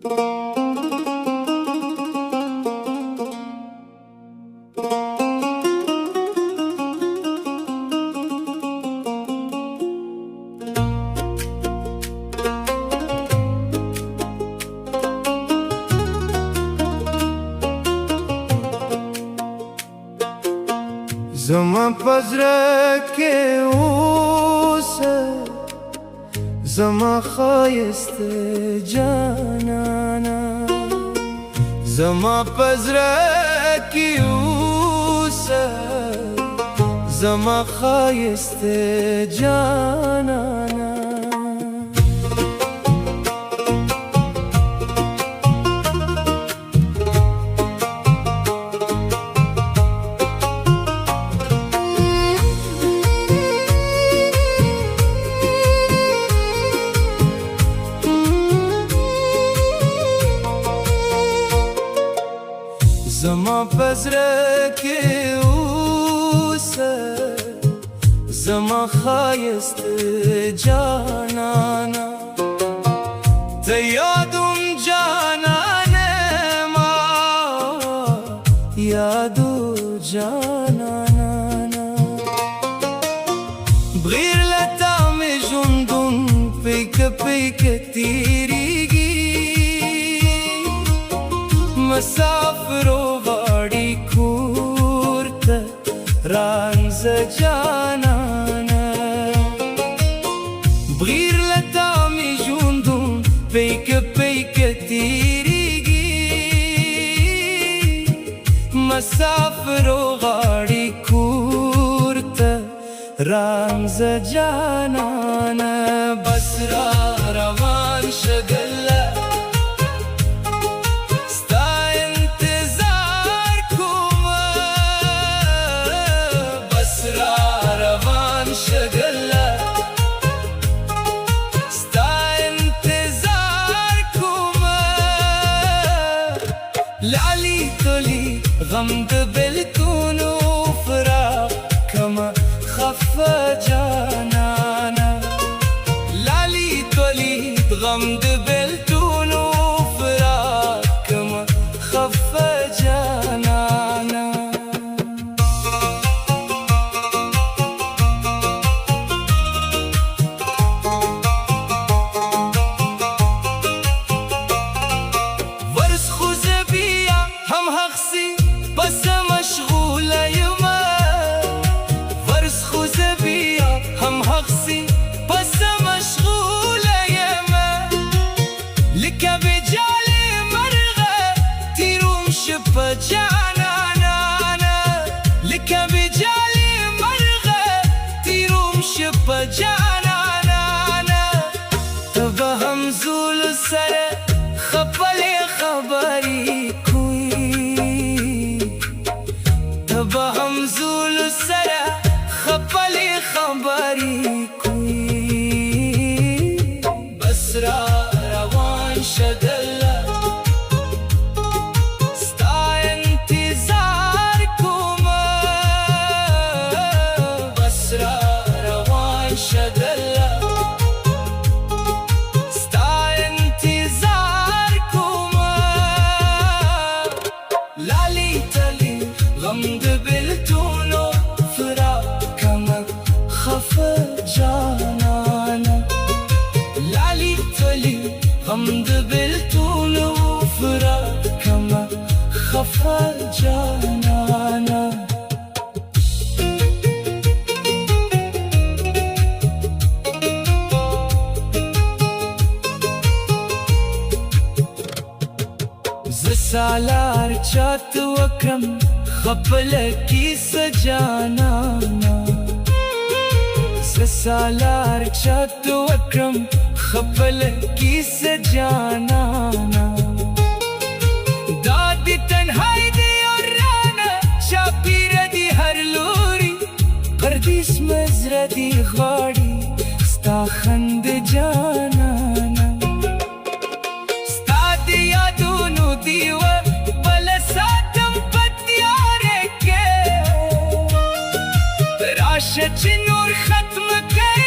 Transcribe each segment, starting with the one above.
زما پزړه کې اوسه زما ښایسته جانانه زما پزړه کې اوسه زما ښایسته جانانه زما پزړه کې اوسه زما ښایسته جانانه ته یادوم جانانه ما یادو جانانه بغیر له تا مې ژوندون پیکه پیکه تېرېږي مسافرو غاړي کور ته رانځه جانانه بغیر له تا مې ژوندون پیکه پیکه تېرېږي مسافرو غاړي کور ته رانځه جانانه بس را روان شه ګله लाली तोली गम د بلتونو فراق کما خفه جانانا लाली तोली غم د بلتونو فراق کما خفه جانانا بس مشغوله یما ورس خو زبیا هم حقسی بس مشغوله یما لکه بجال مرغه تیروم شپ جانانا لکه بجال مرغه تیروم شپ جانانا تبه هم زول سره خپل خبري هم زول سره خپل خبري کوي بس را روان شه ګله ستا انتظار کوم بس را روان شه ګله ستا انتظار کوم लाली तली गम د بلتونو فراق کما خفه جانانا लाली तली गम د بلتونو فراق کما خفه جانانا سالار چات وکرم خپل کی سجانانا سالار چات وکرم خپل کی سجانانا دادی تنهایی دی اور رانا شاپیر دی هر لوري پردیس مزر دی غاړي ستا خند جانانا ستا دی یادونو دیوه بل ساتم پتیاره کې راشه چې نور ختم کړ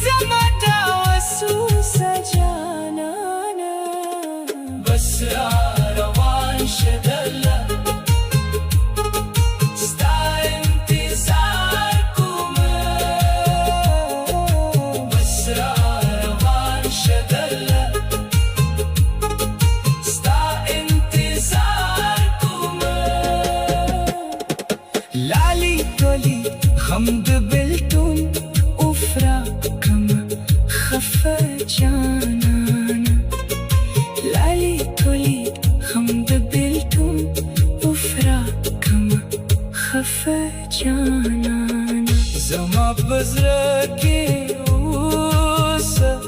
زما دا وسوسه جانا بسرار شدلا ستا انتظار کومه بسرار شدلا ستا انتظار کومه لالی تولی خمد بلتون وفراقم خفه جانانا لالی تولی خمد بلتون وفراقم خفه جانانا زما بزرگی اوسه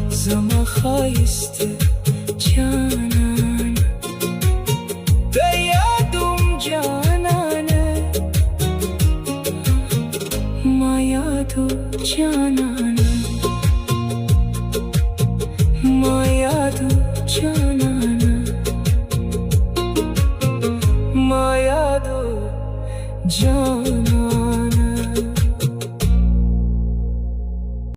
زما خایسته جانانا بیادم جانانه ما یادو جانانه ما یادو جانانه ما یادو جانانه